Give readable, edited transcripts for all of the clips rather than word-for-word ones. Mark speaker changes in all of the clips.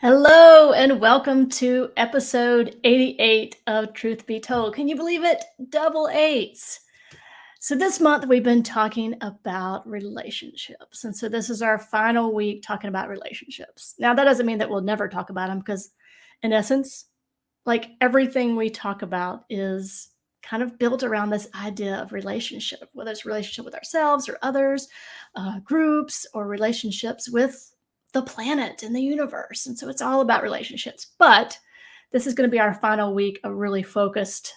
Speaker 1: Hello and welcome to episode 88 of Truth Be Told. Can you believe it? Double eights. So, this month we've been talking about relationships. And so, this is our final week talking about relationships. Now, that doesn't mean that we'll never talk about them because, in essence, like everything we talk about is kind of built around this idea of relationship, whether it's relationship with ourselves or others, groups, or relationships with the planet and the universe. And so it's all about relationships. But this is going to be our final week of really focused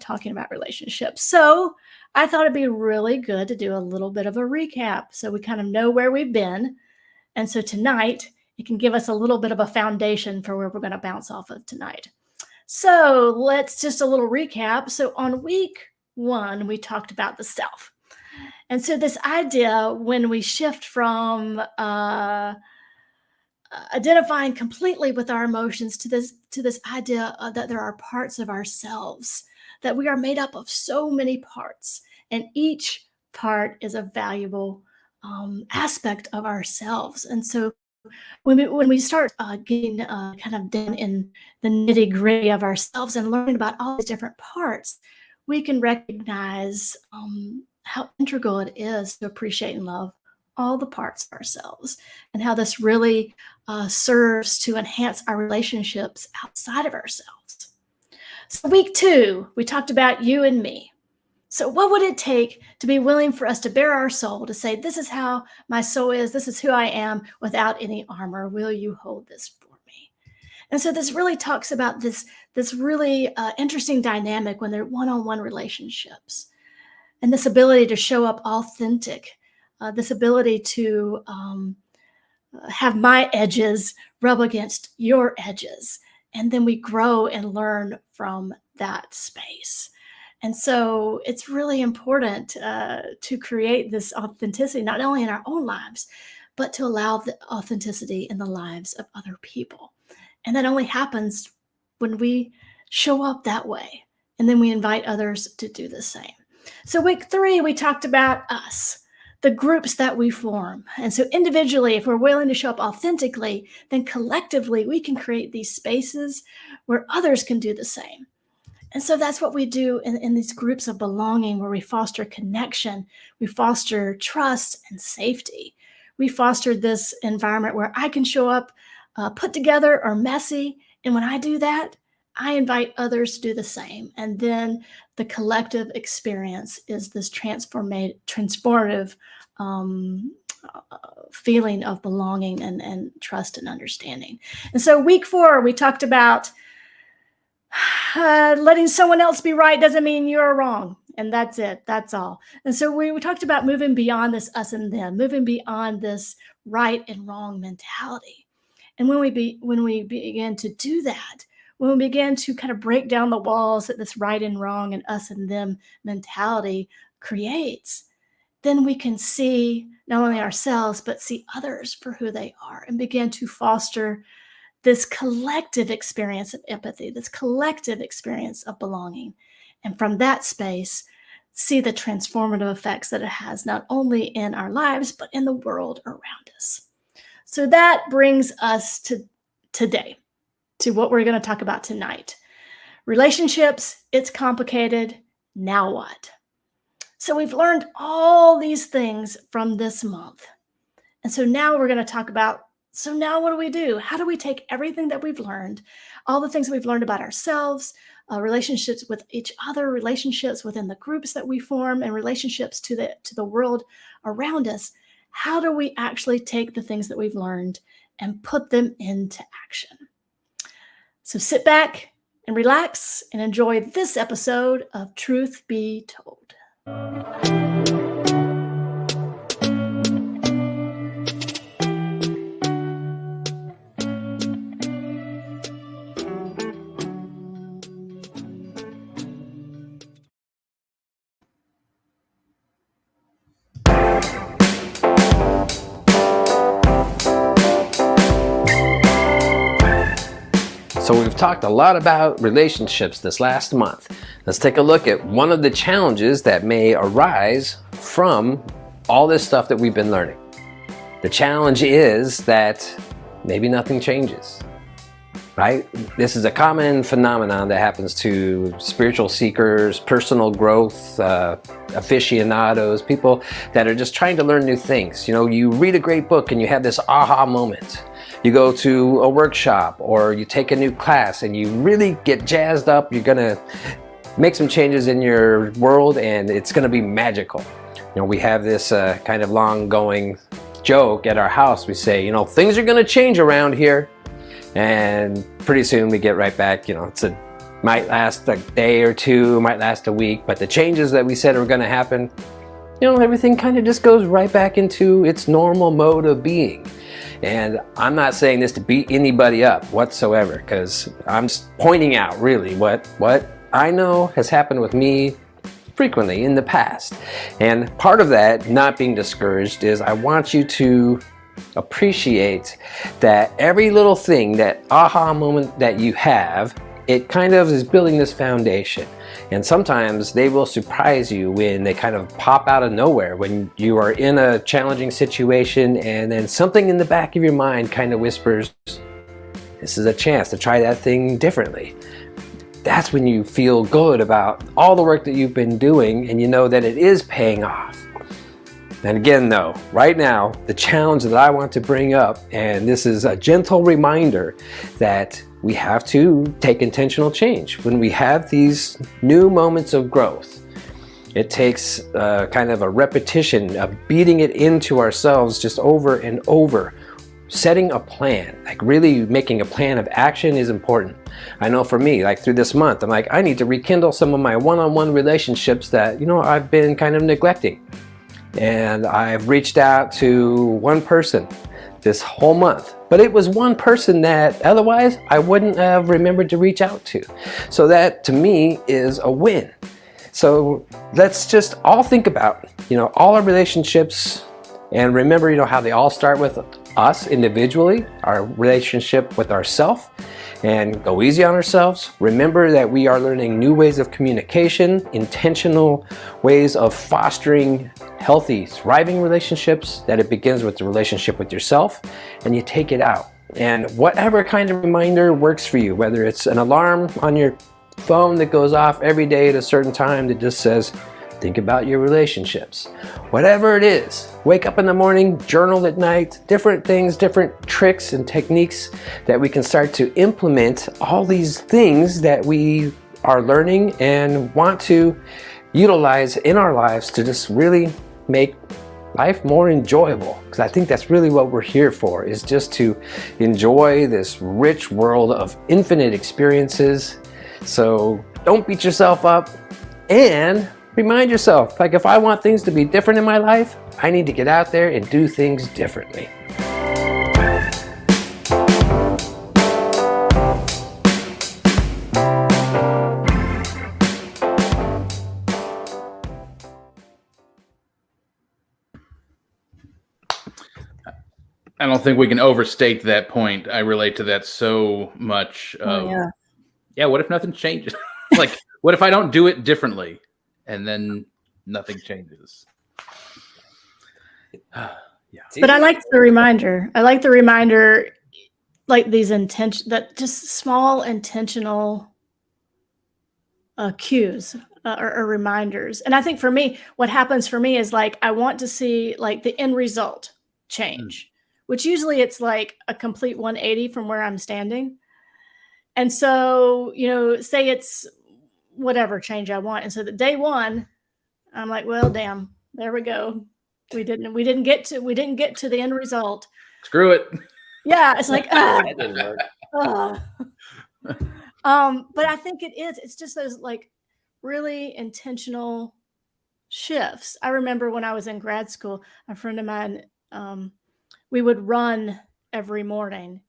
Speaker 1: talking about relationships. So I thought it'd be really good to do a little bit of a recap so we kind of know where we've been. And so tonight, it can give us a little bit of a foundation for where we're going to bounce off of tonight. So let's just a little recap. So on week one, we talked about the self. And so this idea when we shift from identifying completely with our emotions to this idea that there are parts of ourselves, that we are made up of so many parts, and each part is a valuable aspect of ourselves. And so when we start getting kind of down in the nitty gritty of ourselves and learning about all these different parts, we can recognize how integral it is to appreciate and love all the parts of ourselves, and how this really serves to enhance our relationships outside of ourselves. So, week two, we talked about you and me. So, what would it take to be willing for us to bare our soul, to say, this is how my soul is, this is who I am without any armor? Will you hold this for me? And so, this really talks about this really interesting dynamic when they're one on one relationships, and this ability to show up authentic, this ability to have my edges rub against your edges. And then we grow and learn from that space. And so it's really important to create this authenticity, not only in our own lives, but to allow the authenticity in the lives of other people. And that only happens when we show up that way. And then we invite others to do the same. So, week three, we talked about us, the groups that we form. And so, individually, if we're willing to show up authentically, then collectively, we can create these spaces where others can do the same. And so that's what we do in these groups of belonging, where we foster connection, we foster trust and safety. We foster this environment where I can show up put together or messy. And when I do that, I invite others to do the same. And then the collective experience is this transformative feeling of belonging and trust and understanding. And so, week four, we talked about letting someone else be right doesn't mean you're wrong. And that's it. That's all. And so we talked about moving beyond this us and them, moving beyond this right and wrong mentality. And when we begin to do that, when we begin to kind of break down the walls that this right and wrong and us and them mentality creates, then we can see not only ourselves, but see others for who they are, and begin to foster this collective experience of empathy, this collective experience of belonging. And from that space, see the transformative effects that it has, not only in our lives, but in the world around us. So that brings us to today, to what we're going to talk about tonight. Relationships, it's complicated. Now what? So we've learned all these things from this month. And so now we're going to talk about, so now what do we do? How do we take everything that we've learned, all the things that we've learned about ourselves, relationships with each other, relationships within the groups that we form, and relationships to the world around us? How do we actually take the things that we've learned and put them into action? So sit back and relax and enjoy this episode of Truth Be Told.
Speaker 2: So we've talked a lot about relationships this last month. Let's take a look at one of the challenges that may arise from all this stuff that we've been learning. The challenge is that maybe nothing changes. Right? This is a common phenomenon that happens to spiritual seekers, personal growth, aficionados, people that are just trying to learn new things. You know, you read a great book and you have this aha moment. You go to a workshop or you take a new class and you really get jazzed up. You're gonna make some changes in your world and it's gonna be magical. You know, we have this kind of long going joke at our house. We say, you know, things are gonna change around here. And pretty soon we get right back, you know, might last a day or two, might last a week, but the changes that we said are going to happen, you know, everything kind of just goes right back into its normal mode of being. And I'm not saying this to beat anybody up whatsoever, because I'm just pointing out really what I know has happened with me frequently in the past. And part of that, not being discouraged, is I want you to appreciate that every little thing, that aha moment that you have, it kind of is building this foundation. And sometimes they will surprise you when they kind of pop out of nowhere, when you are in a challenging situation and then something in the back of your mind kind of whispers, this is a chance to try that thing differently. That's when you feel good about all the work that you've been doing and you know that it is paying off. And again though, right now, the challenge that I want to bring up, and this is a gentle reminder that we have to take intentional change. When we have these new moments of growth, it takes kind of a repetition of beating it into ourselves just over and over. Setting a plan, like really making a plan of action is important. I know for me, like through this month, I'm like, I need to rekindle some of my one-on-one relationships that, you know, I've been kind of neglecting. And I've reached out to one person this whole month, but it was one person that otherwise I wouldn't have remembered to reach out to. So that to me is a win. So let's just all think about, you know, all our relationships, and remember, you know, how they all start with us individually, our relationship with ourselves, and go easy on ourselves. Remember that we are learning new ways of communication, intentional ways of fostering healthy, thriving relationships, that it begins with the relationship with yourself and you take it out. And whatever kind of reminder works for you, whether it's an alarm on your phone that goes off every day at a certain time that just says, think about your relationships. Whatever it is, wake up in the morning, journal at night, different things, different tricks and techniques that we can start to implement all these things that we are learning and want to utilize in our lives to just really make life more enjoyable. Because I think that's really what we're here for, is just to enjoy this rich world of infinite experiences. So don't beat yourself up, and remind yourself, like, if I want things to be different in my life, I need to get out there and do things differently.
Speaker 3: I don't think we can overstate that point. I relate to that so much. Yeah, what if nothing changes? Like, what if I don't do it differently? And then nothing changes.
Speaker 1: Yeah. But I like the reminder. like these that just small intentional cues or reminders. And I think for me, what happens for me is, like, I want to see, like, the end result change, which usually it's like a complete 180 from where I'm standing. And so, you know, say it's whatever change I want. And so the day one, I'm like, well, damn, there we go. We didn't get to the end result.
Speaker 3: Screw it.
Speaker 1: Yeah. It's like, that didn't work. But I think it's just those, like, really intentional shifts. I remember when I was in grad school, a friend of mine, we would run every morning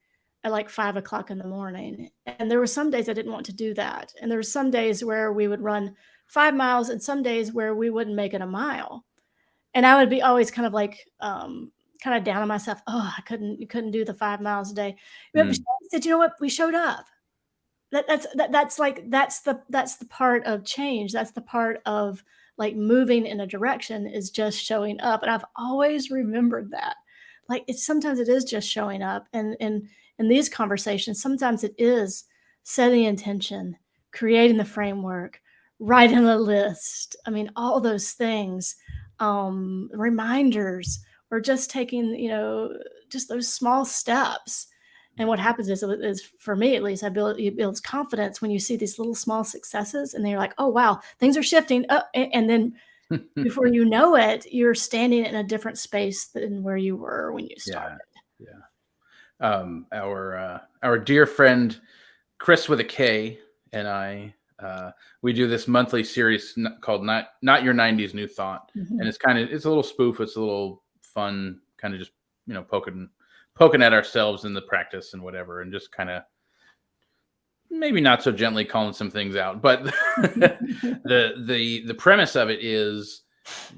Speaker 1: at like 5 o'clock in the morning. And there were some days I didn't want to do that. And there were some days where we would run 5 miles and some days where we wouldn't make it a mile. And I would be always kind of like, kind of down on myself. Oh, you couldn't do the 5 miles a day. But she said, you know what? We showed up. That's the part of change. That's the part of, like, moving in a direction, is just showing up. And I've always remembered that. like sometimes it is just showing up, and in these conversations, sometimes it is setting intention, creating the framework, writing a list. I mean, all those things, reminders, or just taking, just those small steps. And what happens is for me at least, it builds confidence when you see these little small successes, and then you're like, oh wow, things are shifting. And then before you know it, you're standing in a different space than where you were when you started.
Speaker 3: Our dear friend Chris with a K and I, we do this monthly series called Not Your 90s New Thought.
Speaker 1: Mm-hmm.
Speaker 3: And it's a little spoof. It's a little fun, kind of just, poking at ourselves in the practice and whatever, and just kind of maybe not so gently calling some things out. But the premise of it is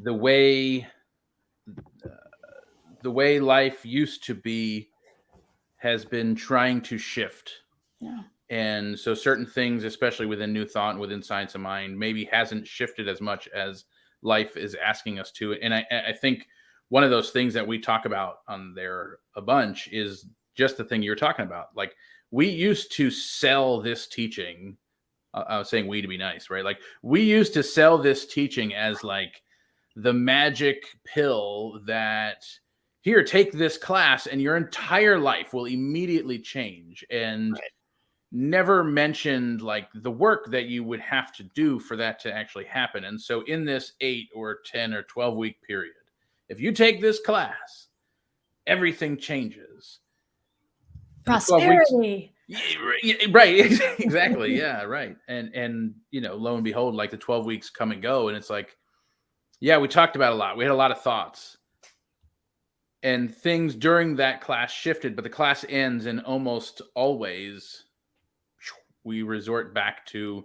Speaker 3: the way life used to be has been trying to shift.
Speaker 1: Yeah.
Speaker 3: And so certain things, especially within New Thought and within Science of Mind, maybe hasn't shifted as much as life is asking us to. And I think one of those things that we talk about on there a bunch is just the thing you're talking about. Like, we used to sell this teaching. I was saying we to be nice, right? Like, we used to sell this teaching as like the magic pill that, here, take this class and your entire life will immediately change. And
Speaker 1: right.
Speaker 3: Never mentioned like the work that you would have to do for that to actually happen. And so in this 8 or 10 or 12 week period, if you take this class, everything changes.
Speaker 1: Prosperity.
Speaker 3: Right. Exactly. Yeah. Right. And, lo and behold, like the 12 weeks come and go. And it's like, yeah, we talked about a lot. We had a lot of thoughts. And things during that class shifted, but the class ends, and almost always we resort back to,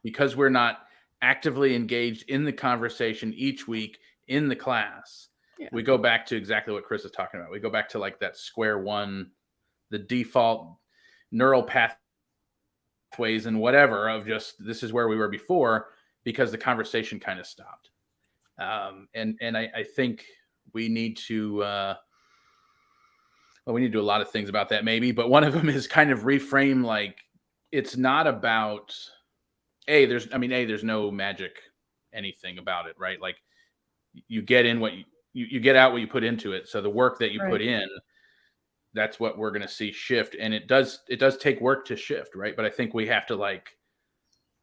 Speaker 3: because we're not actively engaged in the conversation each week in the class, we go back to exactly what Chris is talking about. We go back to like that square one, the default neural pathways and whatever of just, this is where we were before, because the conversation kind of stopped. And I think we need to, we need to do a lot of things about that maybe, but one of them is kind of reframe, like, it's not about, there's no magic anything about it, right? Like, you get in what you get out what you put into it. So the work that you put in, that's what we're going to see shift. And it does take work to shift, right? But I think we have to like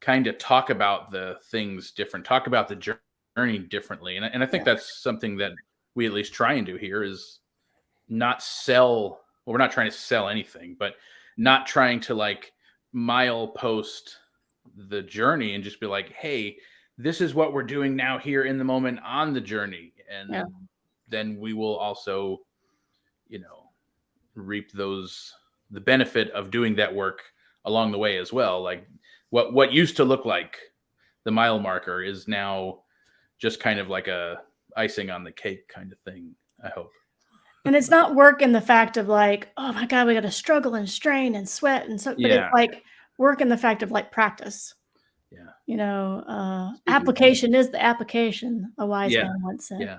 Speaker 3: kind of talk about the things different, talk about the journey differently. And I think that's something that we at least try and do here, is not sell. Well, we're not trying to sell anything, but not trying to like milepost the journey and just be like, hey, this is what we're doing now here in the moment on the journey. And then we will also, reap the benefit of doing that work along the way as well. Like what used to look like the mile marker is now just kind of like a icing on the cake kind of thing, I hope.
Speaker 1: And it's not work in the fact of like, oh my God, we got to struggle and strain and sweat. And so, but it's like work in the fact of like practice. Yeah. Application is the application, a wise man once said.
Speaker 2: Yeah.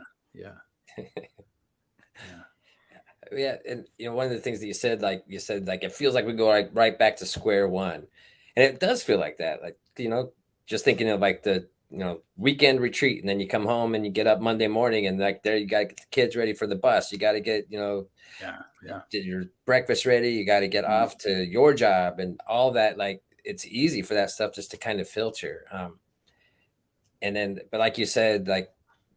Speaker 2: Yeah. And, one of the things that you said, it feels like we go right back to square one. And it does feel like that. Like, just thinking of like the, weekend retreat, and then you come home and you get up Monday morning, and like there you got to get the kids ready for the bus. You got to get, get your breakfast ready. You got to get off to your job and all that. Like, it's easy for that stuff just to kind of filter. But like you said, like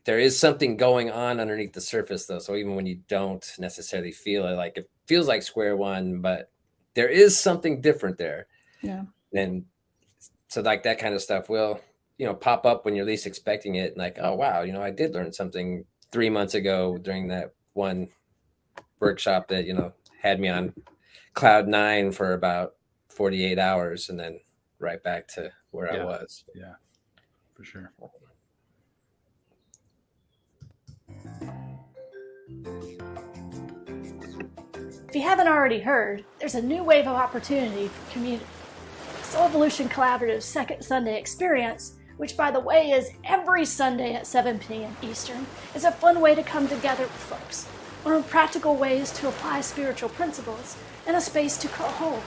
Speaker 2: there is something going on underneath the surface though. So even when you don't necessarily feel it, like it feels like square one, but there is something different there.
Speaker 1: Yeah.
Speaker 2: And so like that kind of stuff will, pop up when you're least expecting it. And like, oh, wow, I did learn something 3 months ago during that one workshop that, had me on cloud 9 for about 48 hours and then right back to where I was.
Speaker 3: Yeah, for sure.
Speaker 1: If you haven't already heard, there's a new wave of opportunity for community. Soul Evolution Collaborative's second Sunday experience, which by the way is every Sunday at 7 p.m. Eastern, is a fun way to come together with folks. learn practical ways to apply spiritual principles, and a space to call home.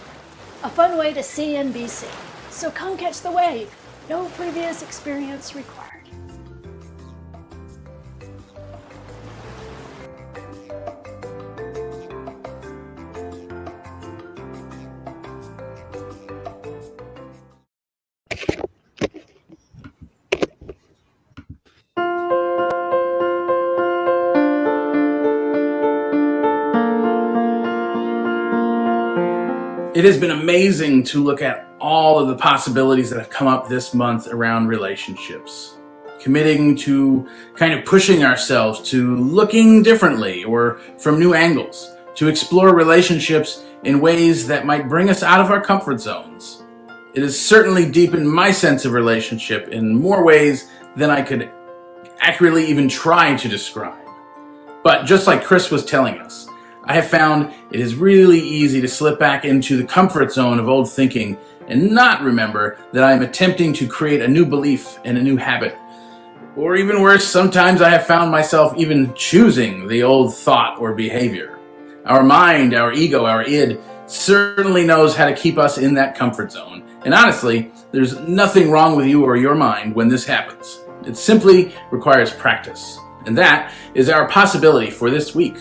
Speaker 1: A fun way to see and be seen. So come catch the wave. No previous experience required.
Speaker 3: It has been amazing to look at all of the possibilities that have come up this month around relationships. Committing to kind of pushing ourselves to looking differently or from new angles, to explore relationships in ways that might bring us out of our comfort zones. It has certainly deepened my sense of relationship in more ways than I could accurately even try to describe. But just like Chris was telling us, I have found it is really easy to slip back into the comfort zone of old thinking and not remember that I am attempting to create a new belief and a new habit. Or even worse, sometimes I have found myself even choosing the old thought or behavior. Our mind, our ego, our id certainly knows how to keep us in that comfort zone. And honestly, there's nothing wrong with you or your mind when this happens. It simply requires practice. And that is our possibility for this week.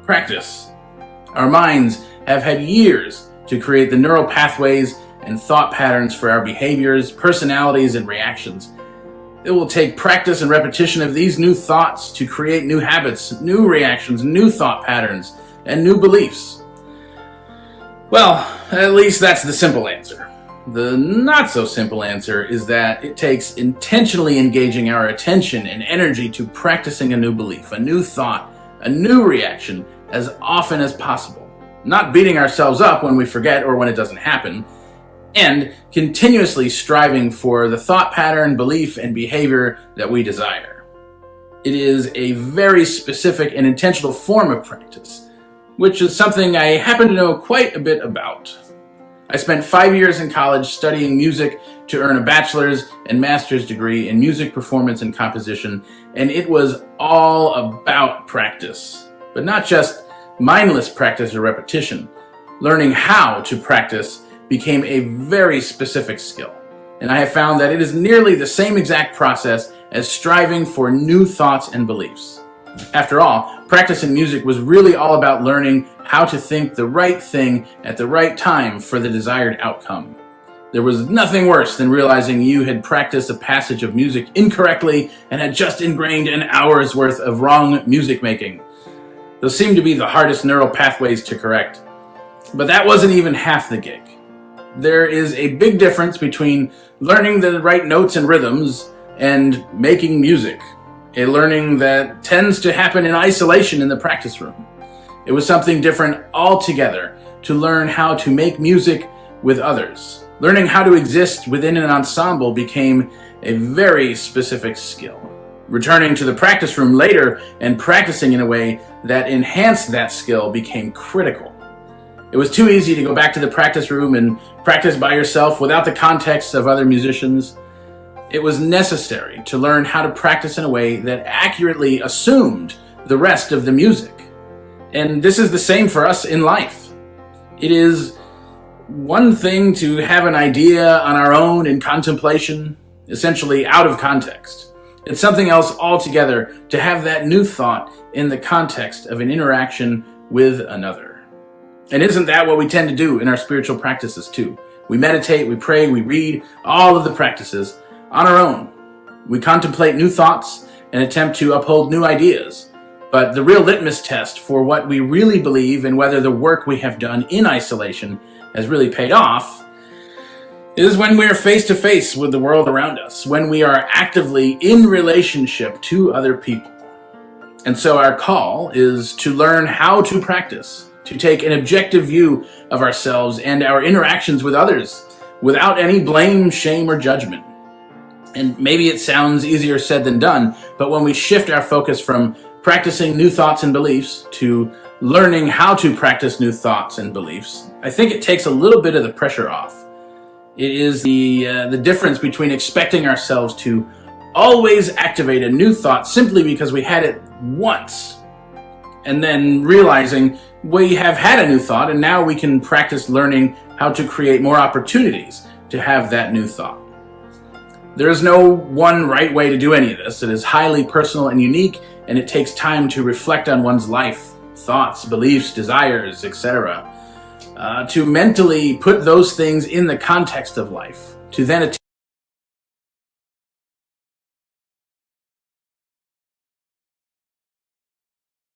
Speaker 3: Practice. Our minds have had years to create the neural pathways and thought patterns for our behaviors, personalities, and reactions. It will take practice and repetition of these new thoughts to create new habits, new reactions, new thought patterns, and new beliefs. Well, at least that's the simple answer. The not so simple answer is that it takes intentionally engaging our attention and energy to practicing a new belief, a new thought, a new reaction as often as possible. Not beating ourselves up when we forget or when it doesn't happen, and continuously striving for the thought pattern, belief, and behavior that we desire. It is a very specific and intentional form of practice, which is something I happen to know quite a bit about. I spent 5 years in college studying music to earn a bachelor's and master's degree in music performance and composition, and it was all about practice. But not just mindless practice or repetition. Learning how to practice became a very specific skill. And I have found that it is nearly the same exact process as striving for new thoughts and beliefs. After all, practice in music was really all about learning how to think the right thing at the right time for the desired outcome. There was nothing worse than realizing you had practiced a passage of music incorrectly and had just ingrained an hour's worth of wrong music making. Those seem to be the hardest neural pathways to correct. But that wasn't even half the gig. There is a big difference between learning the right notes and rhythms and making music, a learning that tends to happen in isolation in the practice room. It was something different altogether to learn how to make music with others. Learning how to exist within an ensemble became a very specific skill. Returning to the practice room later and practicing in a way that enhanced that skill became critical. It was too easy to go back to the practice room and practice by yourself without the context of other musicians. It was necessary to learn how to practice in a way that accurately assumed the rest of the music. And this is the same for us in life. It is one thing to have an idea on our own in contemplation, essentially out of context. It's something else altogether to have that new thought in the context of an interaction with another. And isn't that what we tend to do in our spiritual practices too? We meditate, we pray, we read, all of the practices on our own. We contemplate new thoughts and attempt to uphold new ideas. But the real litmus test for what we really believe and whether the work we have done in isolation has really paid off is when we are face to face with the world around us, when we are actively in relationship to other people. And so our call is to learn how to practice, to take an objective view of ourselves and our interactions with others without any blame, shame, or judgment. And maybe it sounds easier said than done, but when we shift our focus from practicing new thoughts and beliefs to learning how to practice new thoughts and beliefs, I think it takes a little bit of the pressure off. It is the difference between expecting ourselves to always activate a new thought simply because we had it once,
Speaker 4: and then realizing we have had a new thought, and now we can practice learning how to create more opportunities to have that new thought. There is no one right way to do any of this. It is highly personal and unique, and it takes time to reflect on one's life, thoughts, beliefs, desires, etc. To mentally put those things in the context of life, to then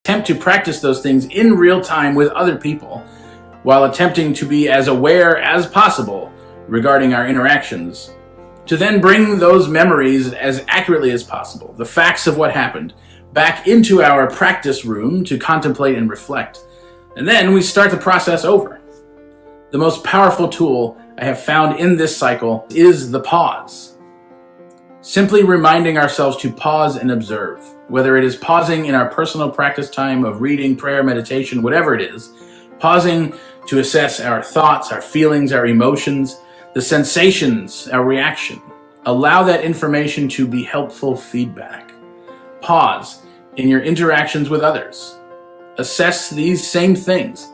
Speaker 4: attempt to practice those things in real time with other people, while attempting to be as aware as possible regarding our interactions, to then bring those memories as accurately as possible, the facts of what happened, back into our practice room to contemplate and reflect. And then we start the process over. The most powerful tool I have found in this cycle is the pause. Simply reminding ourselves to pause and observe, whether it is pausing in our personal practice time of reading, prayer, meditation, whatever it is, pausing to assess our thoughts, our feelings, our emotions, the sensations, our reaction. Allow that information to be helpful feedback. Pause in your interactions with others. Assess these same things.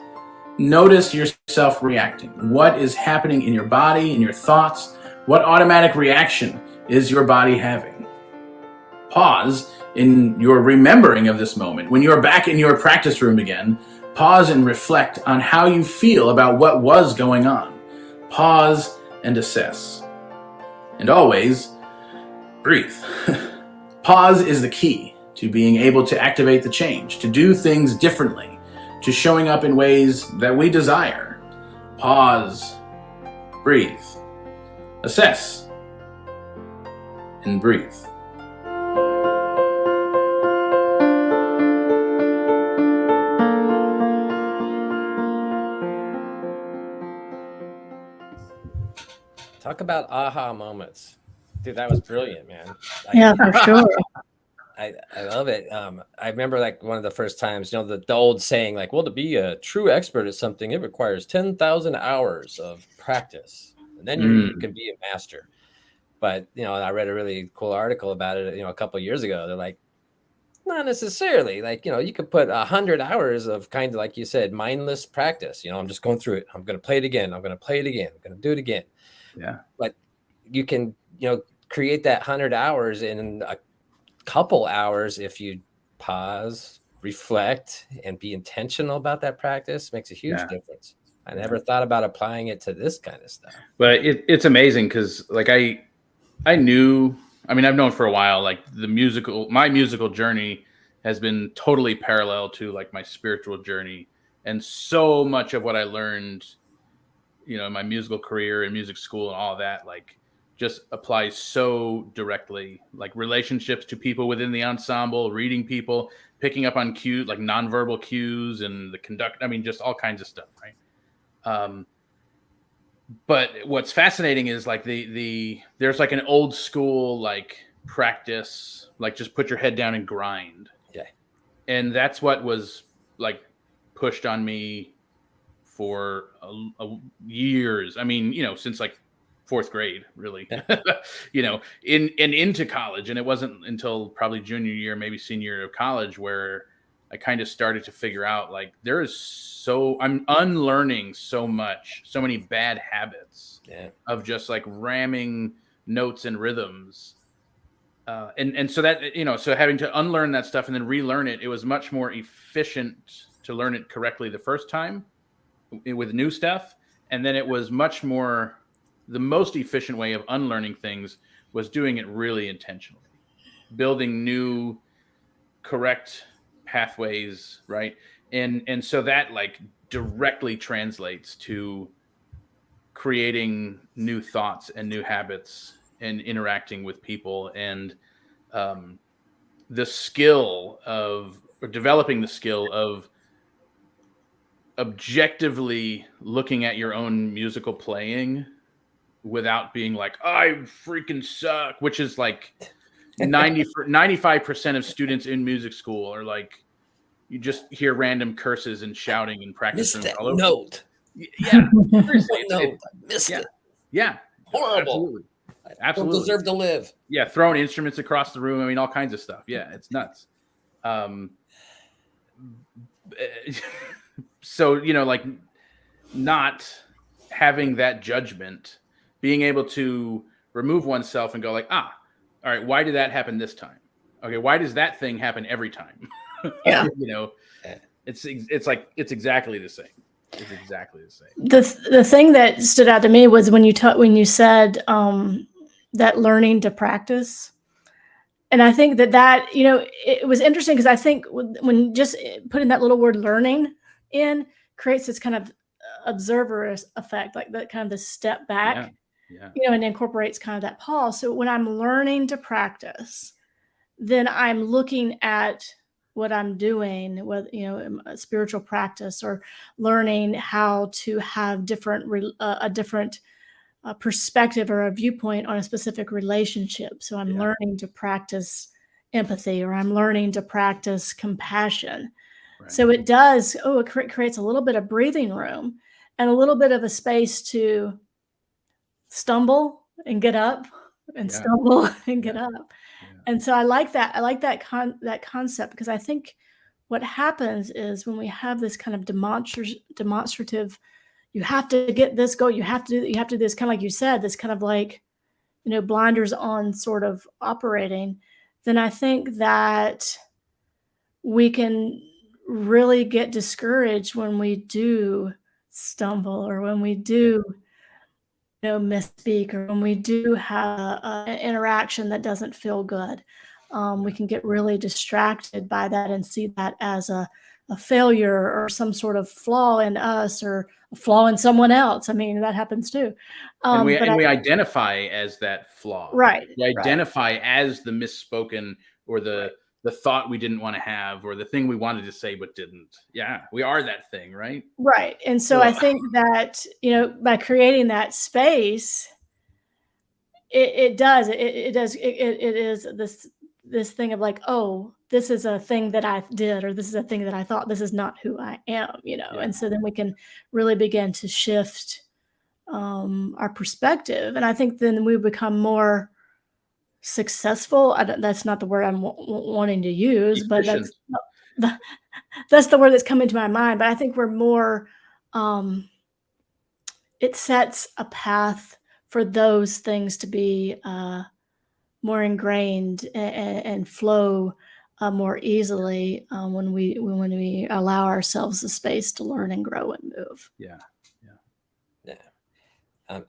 Speaker 4: Notice yourself reacting. What is happening in your body, in your thoughts? What automatic reaction is your body having? Pause in your remembering of this moment. When you're back in your practice room again, pause and reflect on how you feel about what was going on. Pause and assess. And always breathe. Pause is the key to being able to activate the change, to do things differently, to showing up in ways that we desire. Pause, breathe, assess, and breathe.
Speaker 2: Talk about aha moments. Dude, that was brilliant, man.
Speaker 1: Yeah, for sure.
Speaker 2: I love it. I remember like one of the first times, the old saying, like, well, to be a true expert at something, it requires 10,000 hours of practice. And then you can be a master. But, I read a really cool article about it, a couple of years ago. They're like, not necessarily. Like, you could put 100 hours of kind of, like you said, mindless practice. I'm just going through it. I'm going to play it again. I'm going to play it again. I'm going to do it again.
Speaker 4: Yeah.
Speaker 2: But you can, create that 100 hours in a couple hours if you pause, reflect, and be intentional about that practice. Makes a huge difference. I never thought about applying it to this kind of stuff.
Speaker 3: But it's amazing because, like, I've known for a while, like my musical journey has been totally parallel to like my spiritual journey, and so much of what I learned, in my musical career and music school and all that, like, just applies so directly, like relationships to people within the ensemble, reading people, picking up on cues, like nonverbal cues, and the conduct. Just all kinds of stuff, right? But what's fascinating is like there's like an old school like practice, like just put your head down and grind.
Speaker 2: Yeah,
Speaker 3: and that's what was like pushed on me for years. Since like fourth grade, really, into college. And it wasn't until probably junior year, maybe senior year of college, where I kind of started to figure out like I'm unlearning so many bad habits of just like ramming notes and rhythms. And so that, so having to unlearn that stuff and then relearn it, it was much more efficient to learn it correctly the first time with new stuff. And then it was much more, the most efficient way of unlearning things was doing it really intentionally, building new correct pathways, right? And so that like directly translates to creating new thoughts and new habits and interacting with people, and the skill of, or developing the skill of objectively looking at your own musical playing without being like, I freaking suck, which is like 95% of students in music school are like, you just hear random curses and shouting and practice
Speaker 2: missed that
Speaker 3: all over.
Speaker 2: note.
Speaker 3: Yeah, seriously,
Speaker 2: missed it.
Speaker 3: Yeah,
Speaker 2: Horrible.
Speaker 3: Absolutely.
Speaker 2: Don't deserve to live.
Speaker 3: Yeah, throwing instruments across the room. All kinds of stuff. Yeah, it's nuts. so, like not having that judgment, being able to remove oneself and go like, all right, why did that happen this time? Okay, why does that thing happen every time?
Speaker 1: Yeah.
Speaker 3: It's exactly the same. It's exactly the same.
Speaker 1: The thing that stood out to me was when you said that learning to practice. And I think that it was interesting because I think when just putting that little word learning in creates this kind of observer effect, like that kind of the step back, and incorporates kind of that pause. So when I'm learning to practice, then I'm looking at what I'm doing with, a spiritual practice, or learning how to have a different perspective or a viewpoint on a specific relationship. So I'm learning to practice empathy, or I'm learning to practice compassion. Right. So it does, it creates a little bit of breathing room and a little bit of a space to stumble and get up and stumble and get up. Yeah. And so I like that. I like that concept, because I think what happens is when we have this kind of demonstrative, you have to get this go, you have to do this, kind of like you said, this kind of like, blinders on sort of operating, then I think that we can really get discouraged when we do stumble, or when we do misspeak, or when we do have an interaction that doesn't feel good. We can get really distracted by that and see that as a failure, or some sort of flaw in us, or a flaw in someone else. I mean, that happens too.
Speaker 3: And we identify as that flaw.
Speaker 1: Right.
Speaker 3: We identify as the misspoken, or the thought we didn't want to have, or the thing we wanted to say but didn't. Yeah, we are that thing, right?
Speaker 1: Right. And so I think that, by creating that space, it is this thing of like, oh, this is a thing that I did, or this is a thing that I thought, this is not who I am, And so then we can really begin to shift our perspective. And I think then we become more successful. That's not the word I'm wanting to use, but that's the word that's coming to my mind. But I think we're more, it sets a path for those things to be more ingrained and flow more easily when we allow ourselves the space to learn and grow and move.
Speaker 2: Yeah. I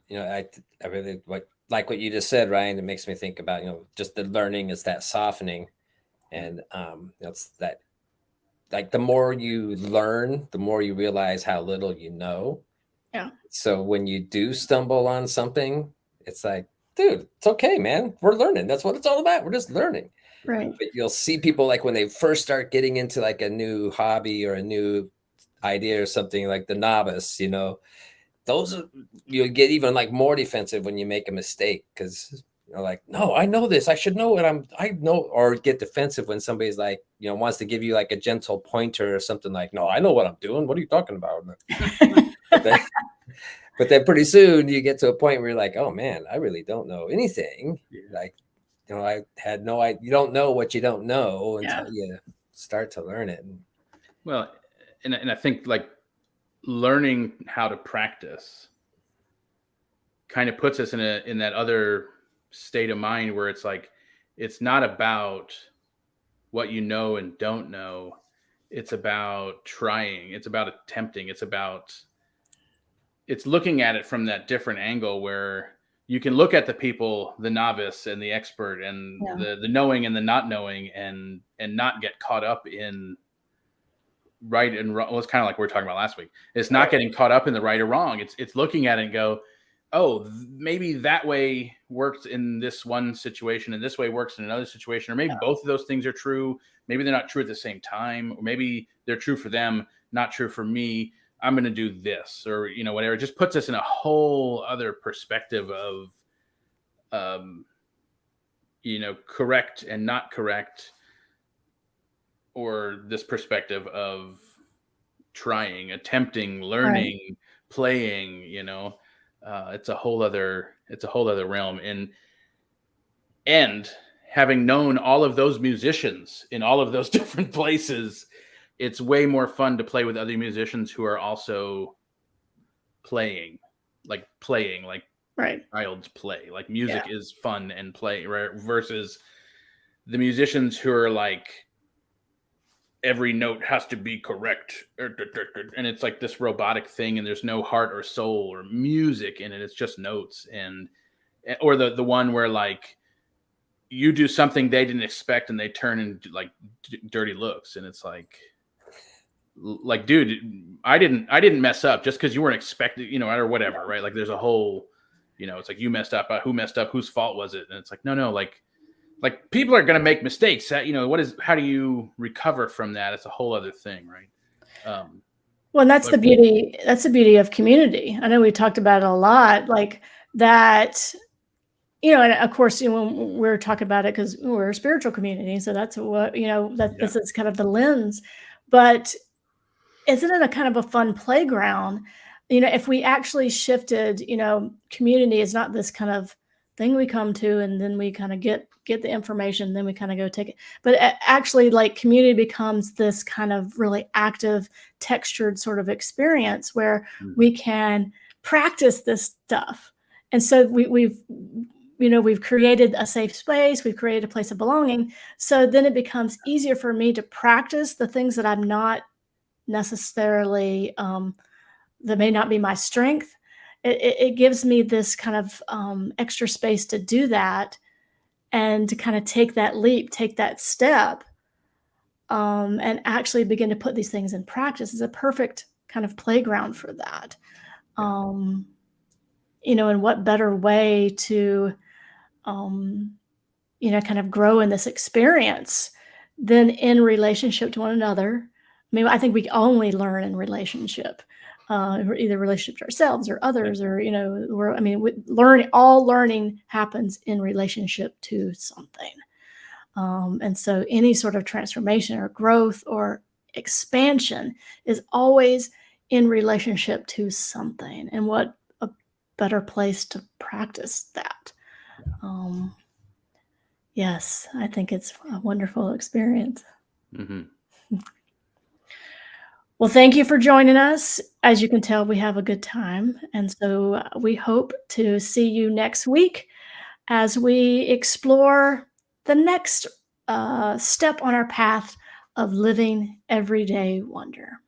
Speaker 2: really like what you just said, Ryan. It makes me think about, just the learning is that softening. And it's that, like, the more you learn, the more you realize how little you know.
Speaker 1: Yeah.
Speaker 2: So when you do stumble on something, it's like, dude, it's okay, man. We're learning. That's what it's all about. We're just learning.
Speaker 1: Right.
Speaker 2: But you'll see people, like, when they first start getting into like a new hobby or a new idea or something, like the novice, you get even like more defensive when you make a mistake, because you're like, no, I know this. I should know what I know. Or get defensive when somebody's like, wants to give you like a gentle pointer or something, like, no, I know what I'm doing. What are you talking about? But then pretty soon you get to a point where you're like, oh man, I really don't know anything. Yeah. Like, I had no idea. You don't know what you don't know until you start to learn it.
Speaker 3: Well, and I think like learning how to practice kind of puts us in that other state of mind where it's like, it's not about what you know and don't know. It's about trying. It's about attempting. It's looking at it from that different angle where you can look at the people, the novice and the expert, and the knowing and the not knowing, and not get caught up in right and wrong. Well, it's kind of like we were talking about last week. It's not getting caught up in the right or wrong. It's looking at it and go, oh, maybe that way works in this one situation, and this way works in another situation, or maybe both of those things are true. Maybe they're not true at the same time, or maybe they're true for them, not true for me. I'm going to do this, or, whatever. It just puts us in a whole other perspective of, correct and not correct, or this perspective of trying, attempting, learning, playing, it's a whole other realm. And having known all of those musicians in all of those different places, it's way more fun to play with other musicians who are also playing like
Speaker 1: Right.
Speaker 3: child's play. Like music is fun and play, right? Versus the musicians who are like, every note has to be correct, and it's like this robotic thing, and there's no heart or soul or music in it. It's just notes. Or the one where like you do something they didn't expect and they turn into like dirty looks, and it's like, dude, I didn't mess up just because you weren't expecting, or whatever, right? Like there's a whole, it's like, you messed up. Who messed up? Whose fault was it? And it's like, no, like people are going to make mistakes. How do you recover from that? It's a whole other thing, right?
Speaker 1: Well, and that's the beauty. That's the beauty of community. I know we talked about it a lot, like that. And of course, when we're talking about it, because we're a spiritual community, so that's what this is kind of the lens. But isn't it a kind of a fun playground? If we actually shifted, community is not this kind of thing we come to and then we kind of get the information, then we kind of go take it. But actually, like, community becomes this kind of really active, textured sort of experience where we can practice this stuff. And so we've created a safe space, we've created a place of belonging. So then it becomes easier for me to practice the things that I'm not necessarily, that may not be my strength. It gives me this kind of extra space to do that and to kind of take that leap, take that step, and actually begin to put these things in practice. Is a perfect kind of playground for that. And what better way to, kind of grow in this experience than in relationship to one another. I mean, I think we only learn in relationship, either relationship to ourselves or others, or, learning happens in relationship to something. And so any sort of transformation or growth or expansion is always in relationship to something. And what a better place to practice that. Yes, I think it's a wonderful experience.
Speaker 3: Mm-hmm.
Speaker 1: Well, thank you for joining us. As you can tell, we have a good time. And so we hope to see you next week as we explore the next step on our path of living everyday wonder.